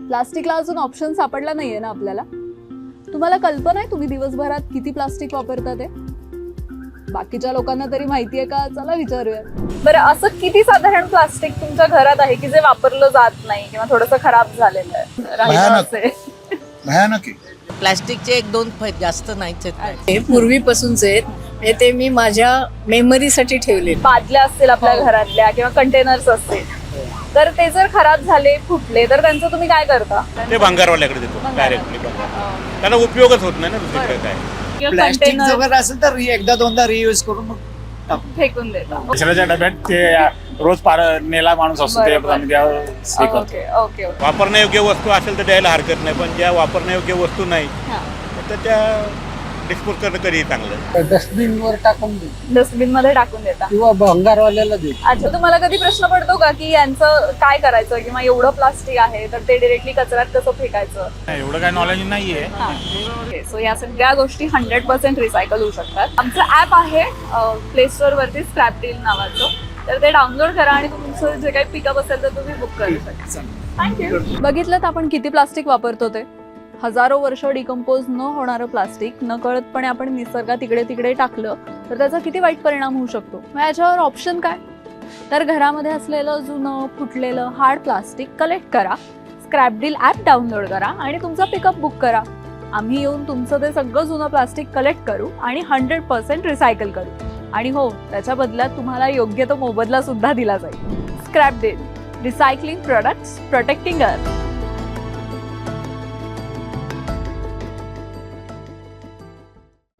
प्लास्टिकला अजून ऑप्शन सापडला नाहीये ना आपल्याला. तुम्हाला कल्पना आहे तुम्ही दिवसभरात किती प्लास्टिक वापरता ते? बाकीच्या लोकांना तरी माहितीये का? चला विचारूया. बरं, असं किती साधारण प्लास्टिक तुमच्या घरात आहे की जे वापरलं जात नाही किंवा थोडंसं खराब झालेलं आहे, राहिलं असेल? भयानक आहे. प्लास्टिकचे 1-2 जास्त नाहीच आहेत. हे पूर्वीपासूनच आहेत हे, ते मी माझ्या मेमरीसाठी ठेवले. बादल्या असतील आपल्या घरातल्या किंवा कंटेनर्स असतील, तर ते जर खराब झाले, फुटले, तर त्यांचं तुम्ही काय करता? ते भंगारवाल्याकडे देतो डायरेक्टली. त्याला उपयोगच होत नाही ना दुसरीकडे काय. प्लास्टिक कंटेनर जर असेल तर एकदा दोनदा रियूज करून मग टाकू. फेकून देता. कचऱ्याच्या डब्यात ते रोज नेला माणूस असतो ते आम्ही द्यावं हे करतो. Okay okay okay. वापरण्यायोग्य वस्तू असेल तर द्यायला हरकत नाही, पण ज्या वापरण्यायोग्य वस्तू नाही हा. तर त्या डिस्पोज करणं कधीही चांगलं. डस्टबिन वर टाकून दे डस्टबिन मध्ये टाकून देता. किंवा भंगारवाल्याला दे. अच्छा, तुम्हाला कधी प्रश्न पडतो का की यांचं काय करायचं किंवा एवढं प्लास्टिक आहे तर ते डिरेक्टली कचऱ्यात कसं फेकायचं? नाही, एवढं काय नॉलेज नाहीये. ओके, सो या सगळ्या गोष्टी 100% रिसायकल होऊ शकतात. आमचं ॲप आहे प्ले स्टोअर वरती स्क्रॅपडील नावाचं, तर ते डाउनलोड करा आणि तुमचं जे काही पिकअप असेल तर तुम्ही बुक करू शकता. थँक्यू. बघितलं आपण किती प्लास्टिक वापरतो ते. हजारो वर्ष डिकम्पोज न होणारं प्लास्टिक नकळतपणे आपण निसर्गात इकडे तिकडे टाकलं तर त्याचा किती वाईट परिणाम होऊ शकतो. मग याच्यावर ऑप्शन काय? तर घरामध्ये असलेलं जुनं फुटलेलं हार्ड प्लास्टिक कलेक्ट करा, स्क्रॅपडील ॲप डाउनलोड करा आणि तुमचा पिकअप बुक करा. आम्ही येऊन तुमचं ते सगळं जुनं प्लास्टिक कलेक्ट करू आणि 100% रिसायकल करू. आणि हो, त्याच्या बदल्यात तुम्हाला योग्य तो मोबदला सुद्धा दिला जाईल. स्क्रॅपडील, रिसायकलिंग प्रोडक्ट्स, प्रोटेक्टिंग अर्थ.